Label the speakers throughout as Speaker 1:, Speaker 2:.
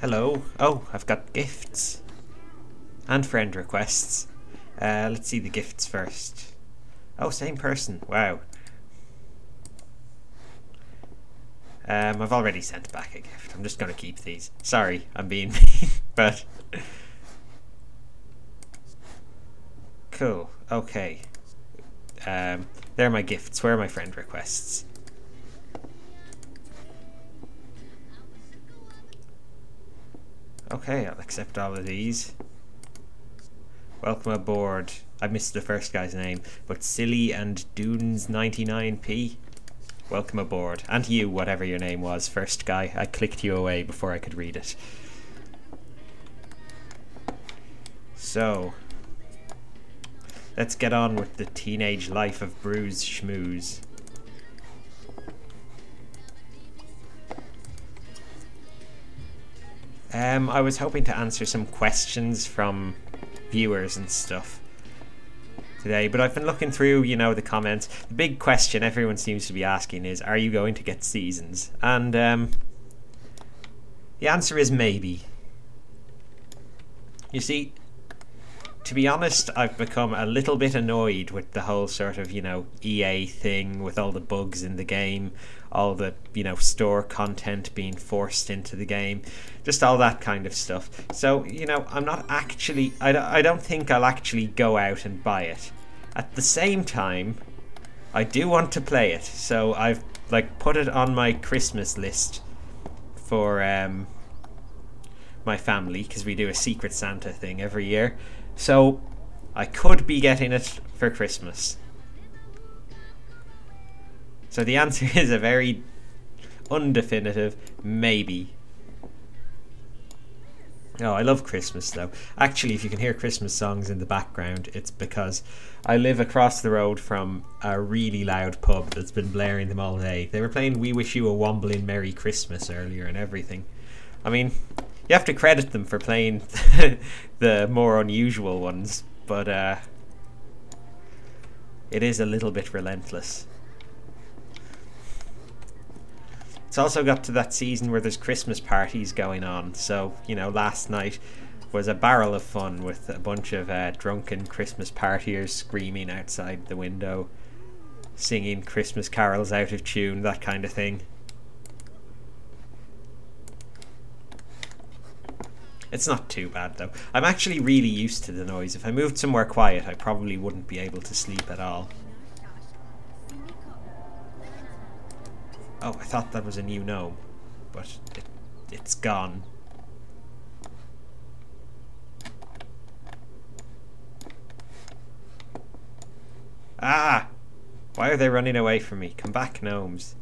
Speaker 1: Hello. Oh, I've got gifts. And friend requests. Let's see the gifts first. Oh, same person. Wow. I've already sent back a gift. I'm just going to keep these. Sorry, I'm being mean, but... Cool. Okay. There are my gifts. Where are my friend requests? Okay, I'll accept all of these. Welcome aboard. I missed the first guy's name, but Silly and Dunes 99p. Welcome aboard. And you, whatever your name was, first guy. I clicked you away before I could read it. So, let's get on with the teenage life of Brooze Schmooze. I was hoping to answer some questions from viewers and stuff today, but I've been looking through, you know, the comments. The big question everyone seems to be asking is, are you going to get seasons? And the answer is maybe. You see, to be honest, I've become a little bit annoyed with the whole sort of, you know, EA thing with all the bugs in the game, all the, you know, store content being forced into the game, just all that kind of stuff. So, you know, I'm not actually, I don't think I'll actually go out and buy it. At the same time, I do want to play it, so I've, like, put it on my Christmas list for my family, because we do a Secret Santa thing every year. So, I could be getting it for Christmas. So the answer is a very undefinitive maybe. Oh, I love Christmas though. Actually, if you can hear Christmas songs in the background, it's because I live across the road from a really loud pub that's been blaring them all day. They were playing We Wish You a Womblin' Merry Christmas earlier and everything. I mean, you have to credit them for playing the more unusual ones, but it is a little bit relentless. It's also got to that season where there's Christmas parties going on, so, you know, last night was a barrel of fun with a bunch of drunken Christmas partiers screaming outside the window, singing Christmas carols out of tune, that kind of thing. It's not too bad though. I'm actually really used to the noise. If I moved somewhere quiet, I probably wouldn't be able to sleep at all. Oh, I thought that was a new gnome, but it's gone. Ah! Why are they running away from me? Come back, gnomes.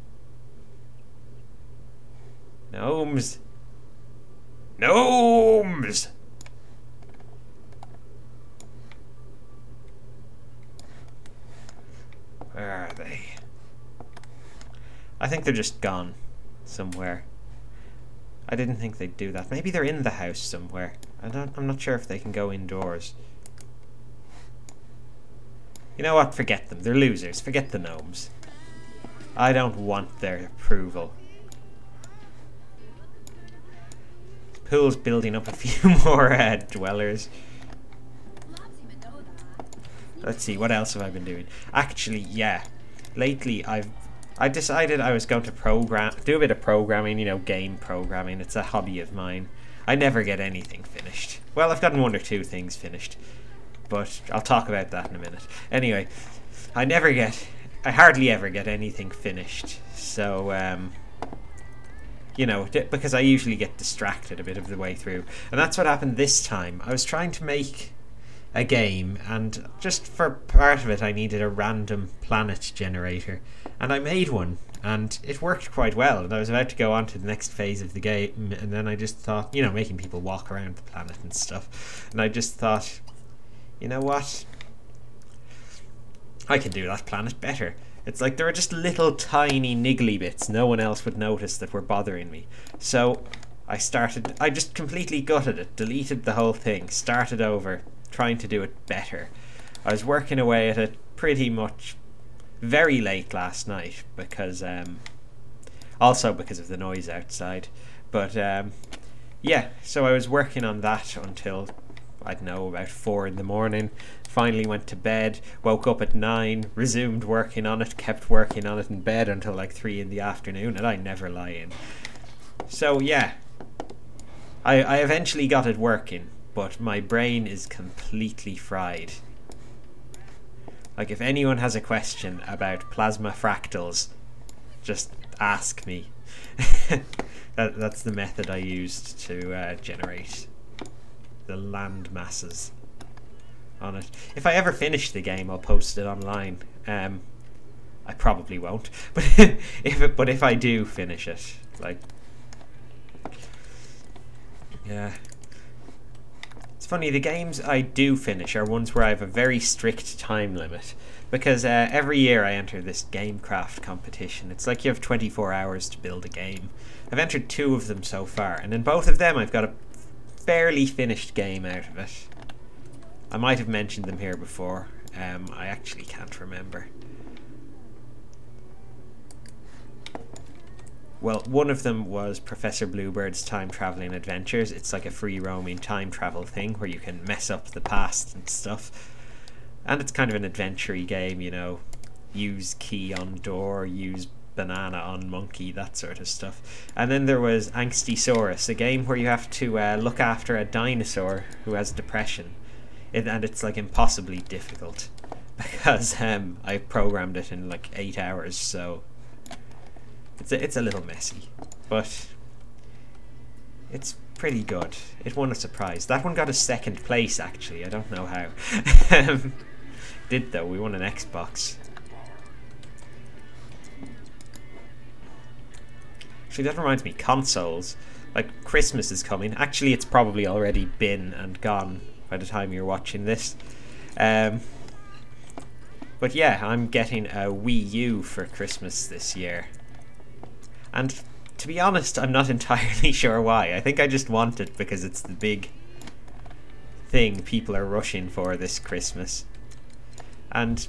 Speaker 1: Gnomes! Gnomes! Where are they? I think they're just gone somewhere. I didn't think they'd do that. Maybe they're in the house somewhere. I'm not sure if they can go indoors. You know what? Forget them. They're losers. Forget the gnomes. I don't want their approval. Pool's building up a few more dwellers. Let's see, what else have I been doing? Actually, yeah. Lately, I decided I was going to do a bit of programming, you know, game programming. It's a hobby of mine. I never get anything finished. Well, I've gotten one or two things finished, but I'll talk about that in a minute. Anyway, I hardly ever get anything finished. So, you know, because I usually get distracted a bit of the way through. And that's what happened this time. I was trying to make a game, and just for part of it I needed a random planet generator, and I made one, and it worked quite well, and I was about to go on to the next phase of the game, and then I just thought, you know, making people walk around the planet and stuff, and I just thought, you know what, I can do that planet better. It's like there are just little tiny niggly bits no one else would notice that were bothering me. So I just completely gutted it, deleted the whole thing, started over, trying to do it better. I was working away at it pretty much very late last night because also because of the noise outside, but yeah, so I was working on that until, I don't know, about 4 in the morning. Finally went to bed, woke up at 9, resumed working on it, kept working on it in bed until like 3 in the afternoon, and I never lie in. So yeah, I eventually got it working, but my brain is completely fried. Like, if anyone has a question about plasma fractals, just ask me. That's the method I used to generate the land masses on it. If I ever finish the game, I'll post it online. I probably won't, but if I do finish it, like, yeah. It's funny, the games I do finish are ones where I have a very strict time limit, because every year I enter this GameCraft competition. It's like you have 24 hours to build a game. I've entered 2 of them so far, and in both of them I've got a fairly finished game out of it. I might have mentioned them here before. I actually can't remember. Well, one of them was Professor Bluebird's Time Traveling Adventures. It's like a free roaming time travel thing where you can mess up the past and stuff. And it's kind of an adventure-y game, you know. Use key on door, use banana on monkey, that sort of stuff. And then there was Angstysaurus, a game where you have to look after a dinosaur who has depression. And it's like impossibly difficult because I programmed it in like 8 hours, so it's a little messy, but it's pretty good. It won a surprise. That one got a 2nd place, actually. I don't know how. Did though. We won an Xbox. Actually, that reminds me, consoles. Like, Christmas is coming. Actually, it's probably already been and gone by the time you're watching this. But yeah, I'm getting a Wii U for Christmas this year. And to be honest, I'm not entirely sure why. I think I just want it because it's the big thing people are rushing for this Christmas. And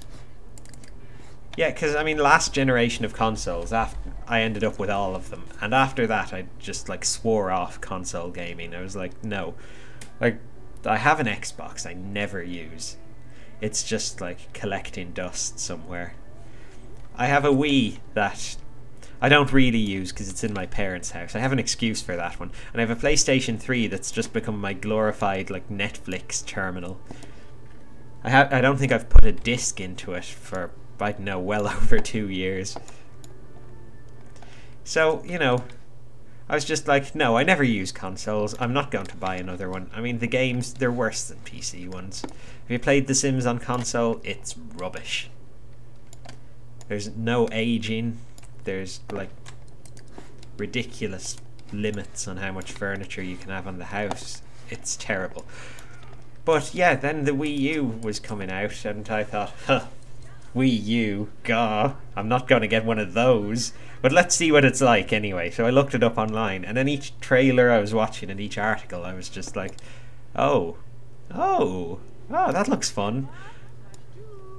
Speaker 1: yeah, because I mean, last generation of consoles, I ended up with all of them. And after that, I just like swore off console gaming. I was like, no. Like, I have an Xbox I never use. It's just like collecting dust somewhere. I have a Wii that I don't really use because it's in my parents' house. I have an excuse for that one. And I have a PlayStation 3 that's just become my glorified like Netflix terminal. I don't think I've put a disc into it for, I don't know, well over 2 years. So, you know, I was just like, no, I never use consoles. I'm not going to buy another one. I mean, the games, they're worse than PC ones. If you played The Sims on console, it's rubbish. There's no aging. There's like ridiculous limits on how much furniture you can have on the house. It's terrible. But yeah, then the Wii U was coming out and I thought, huh, Wii U, gah, I'm not going to get one of those. But let's see what it's like anyway. So I looked it up online, and then each trailer I was watching and each article I was just like, oh, that looks fun.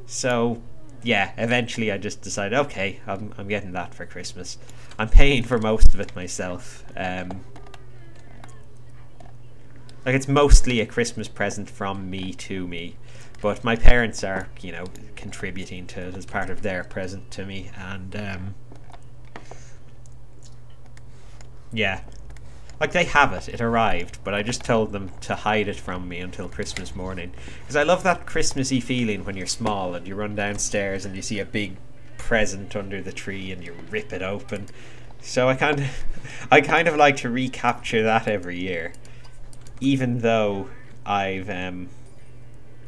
Speaker 1: So yeah, eventually I just decided, okay, I'm getting that for Christmas. I'm paying for most of it myself. Like, it's mostly a Christmas present from me to me, but my parents are, you know, contributing to it as part of their present to me, and yeah, like, they have it, it arrived, but I just told them to hide it from me until Christmas morning, because I love that Christmassy feeling when you're small and you run downstairs and you see a big present under the tree and you rip it open. So I kind of like to recapture that every year, even though I've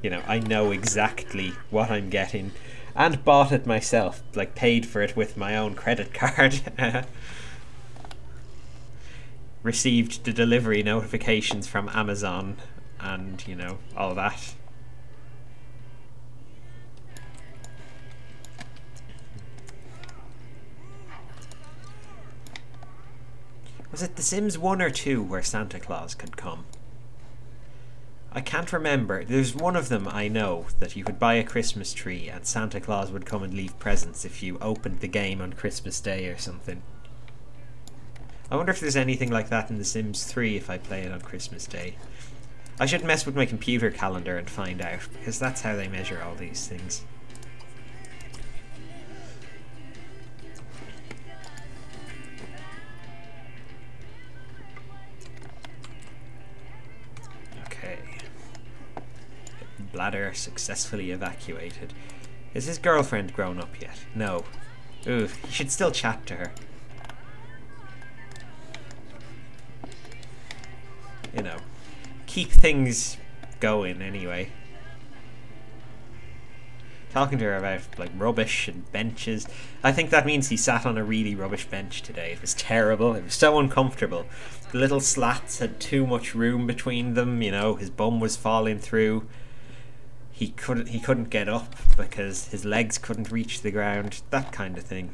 Speaker 1: you know, I know exactly what I'm getting and bought it myself, like paid for it with my own credit card. Received the delivery notifications from Amazon and, you know, all that. Was it The Sims 1 or 2 where Santa Claus could come? I can't remember. There's one of them I know that you could buy a Christmas tree and Santa Claus would come and leave presents if you opened the game on Christmas Day or something. I wonder if there's anything like that in The Sims 3 if I play it on Christmas Day. I should mess with my computer calendar and find out, because that's how they measure all these things. Okay. Bladder successfully evacuated. Is his girlfriend grown up yet? No. Ooh, he should still chat to her. You know, keep things going anyway. Talking to her about like rubbish and benches. I think that means he sat on a really rubbish bench today. It was terrible. It was so uncomfortable. The little slats had too much room between them, you know, his bum was falling through. He couldn't get up because his legs couldn't reach the ground, that kind of thing.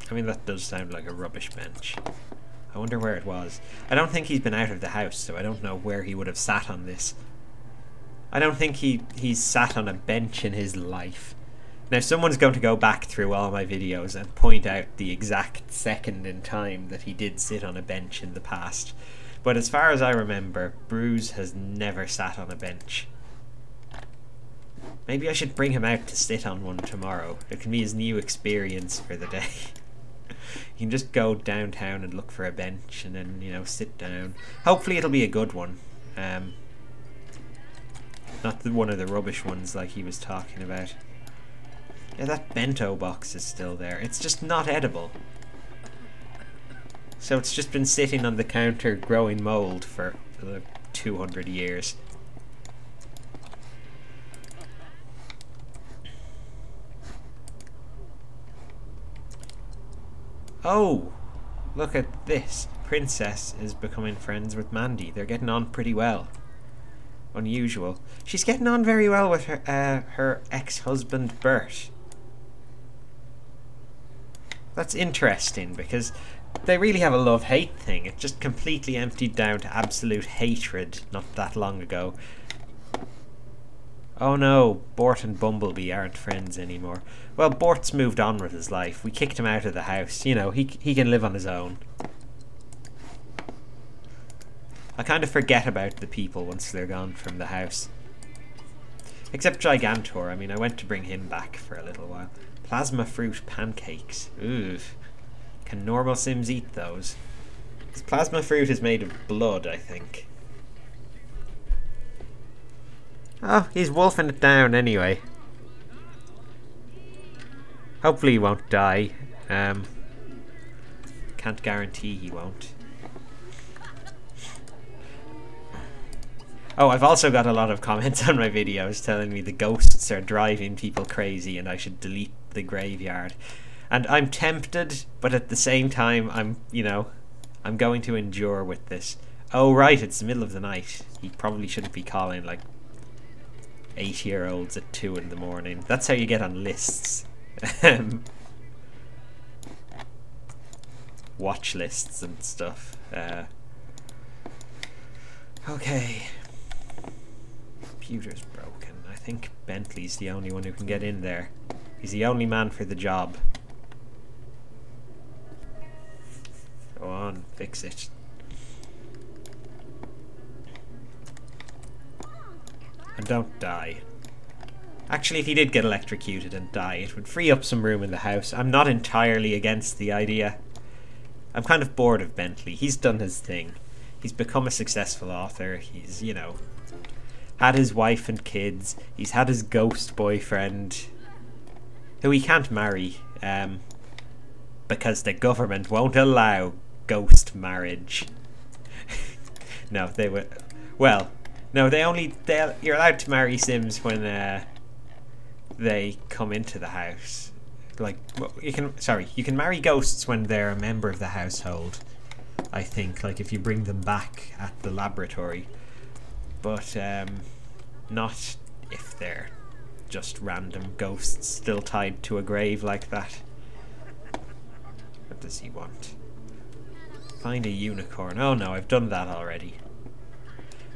Speaker 1: I mean, that does sound like a rubbish bench. I wonder where it was. I don't think he's been out of the house, so I don't know where he would have sat on this. I don't think he's sat on a bench in his life. Now, someone's going to go back through all my videos and point out the exact second in time that he did sit on a bench in the past. But as far as I remember, Brooze has never sat on a bench. Maybe I should bring him out to sit on one tomorrow. It can be his new experience for the day. He can just go downtown and look for a bench and then, you know, sit down. Hopefully it'll be a good one. Not one of the rubbish ones like he was talking about. Yeah, that bento box is still there. It's just not edible. So it's just been sitting on the counter growing mold for 200 years. Oh, look at this. Princess is becoming friends with Mandy. They're getting on pretty well. Unusual. She's getting on very well with her ex-husband Bert. That's interesting because they really have a love-hate thing. It just completely emptied down to absolute hatred not that long ago. Oh no, Bort and Bumblebee aren't friends anymore. Well, Bort's moved on with his life. We kicked him out of the house. You know, he can live on his own. I kind of forget about the people once they're gone from the house. Except Gigantor. I mean, I went to bring him back for a little while. Plasma fruit pancakes. Ooh. Can normal Sims eat those? This plasma fruit is made of blood, I think. Oh, he's wolfing it down anyway. Hopefully he won't die. Can't guarantee he won't. Oh, I've also got a lot of comments on my videos telling me the ghosts are driving people crazy and I should delete the graveyard. And I'm tempted, but at the same time, I'm going to endure with this. Oh, right, it's the middle of the night. He probably shouldn't be calling, like, 8-year-olds at 2 in the morning. That's how you get on lists. Watch lists and stuff. Okay. Computer's broken. I think Bentley's the only one who can get in there. He's the only man for the job. Go on, fix it. And don't die. Actually, if he did get electrocuted and die, it would free up some room in the house. I'm not entirely against the idea. I'm kind of bored of Bentley. He's done his thing. He's become a successful author. He's, you know, had his wife and kids. He's had his ghost boyfriend, who he can't marry, because the government won't allow ghost marriage. No, they would. Well, no, you're allowed to marry Sims when they come into the house. Like, well, you can marry ghosts when they're a member of the household. I think, like, if you bring them back at the laboratory, but not if they're just random ghosts still tied to a grave like that. What does he want? Find a unicorn. Oh no, I've done that already.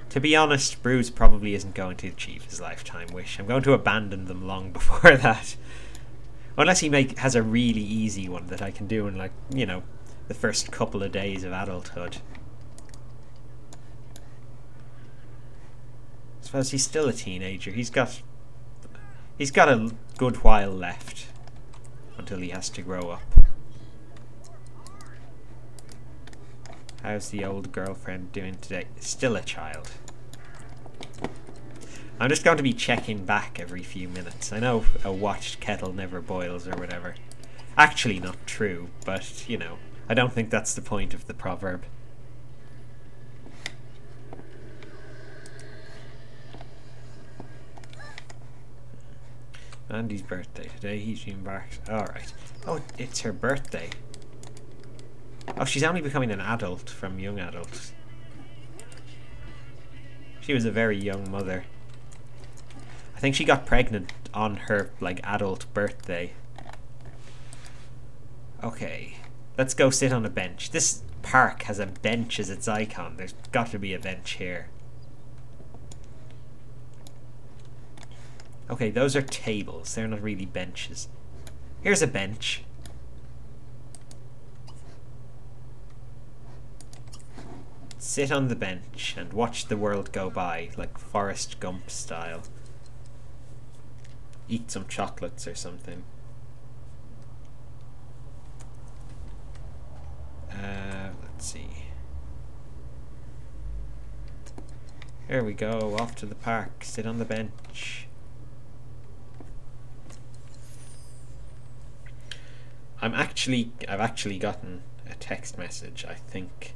Speaker 1: To be honest, Brooze probably isn't going to achieve his lifetime wish. I'm going to abandon them long before that. Unless he has a really easy one that I can do in, like, you know, the first couple of days of adulthood. I suppose he's still a teenager. He's got a good while left until he has to grow up. How's the old girlfriend doing today? Still a child. I'm just going to be checking back every few minutes. I know a watched kettle never boils or whatever. Actually not true, but, you know, I don't think that's the point of the proverb. Andy's birthday today. He's embarked. Alright. Oh, it's her birthday. Oh, she's only becoming an adult from young adult. She was a very young mother. I think she got pregnant on her, like, adult birthday. Okay. Let's go sit on a bench. This park has a bench as its icon. There's got to be a bench here. Okay, those are tables. They're not really benches. Here's a bench. Sit on the bench and watch the world go by, like Forrest Gump style. Eat some chocolates or something. Let's see. Here we go, off to the park. Sit on the bench. I've actually gotten a text message. I think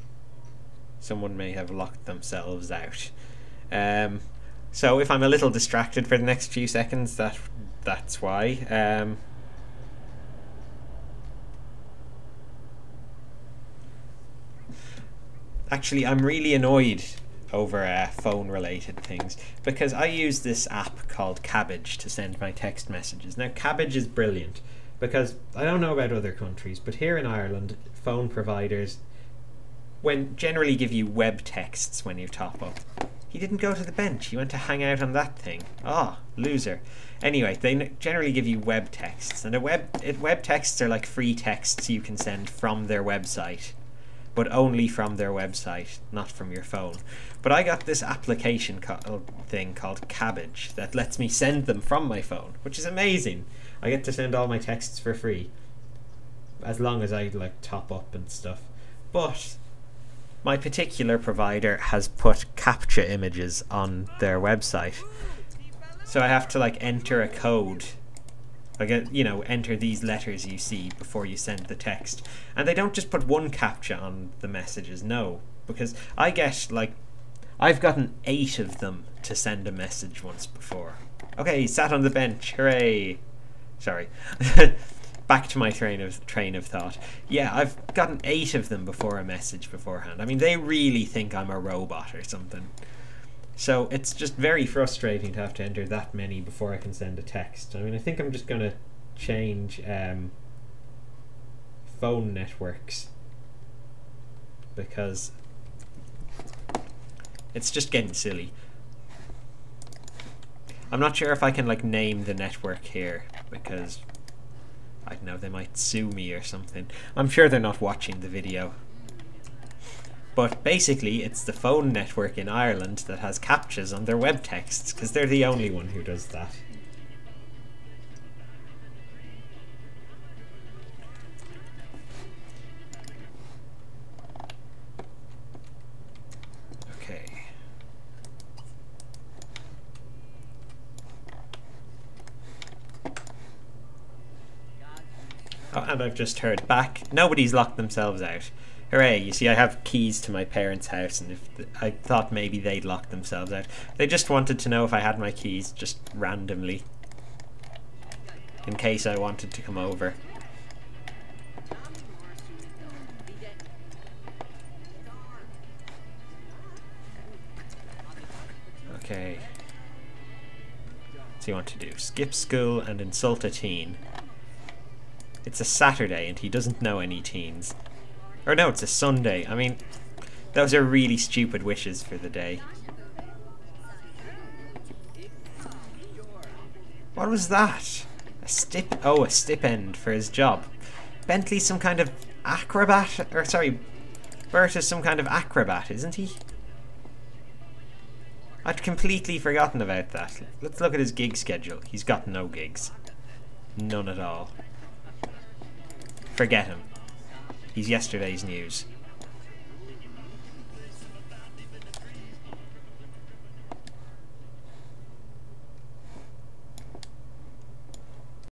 Speaker 1: someone may have locked themselves out. So if I'm a little distracted for the next few seconds, that's why. Actually, I'm really annoyed over phone-related things because I use this app called Cabbage to send my text messages. Now, Cabbage is brilliant because I don't know about other countries, but here in Ireland, phone providers generally give you web texts when you top up. He didn't go to the bench. He went to hang out on that thing. Ah, loser. Anyway, they generally give you web texts, and web texts are like free texts you can send from their website, but only from their website, not from your phone. But I got this application thing called Cabbage that lets me send them from my phone, which is amazing. I get to send all my texts for free, as long as I like top up and stuff. But my particular provider has put captcha images on their website, so I have to like enter a code. Like, you know, enter these letters you see before you send the text. And they don't just put one captcha on the messages, no. Because I get, like, I've gotten 8 of them to send a message once before. Okay, sat on the bench, hooray. Sorry. Back to my train of thought. Yeah, I've gotten 8 of them before a message beforehand. I mean, they really think I'm a robot or something. So it's just very frustrating to have to enter that many before I can send a text. I mean, I think I'm just going to change phone networks because it's just getting silly. I'm not sure if I can like name the network here because I don't know, they might sue me or something. I'm sure they're not watching the video. But basically, it's the phone network in Ireland that has captchas on their web texts, because they're the only one who does that. Okay. Oh, and I've just heard back. Nobody's locked themselves out. Hooray, you see I have keys to my parents' house, and I thought maybe they'd lock themselves out. They just wanted to know if I had my keys, just randomly, in case I wanted to come over. Okay. What's he want to do? Skip school and insult a teen. It's a Saturday and he doesn't know any teens. Or no, it's a Sunday. I mean, those are really stupid wishes for the day. What was that? A a stipend for his job. Bentley's some kind of acrobat, or sorry, Bert is some kind of acrobat, isn't he? I'd completely forgotten about that. Let's look at his gig schedule. He's got no gigs. None at all. Forget him. He's yesterday's news.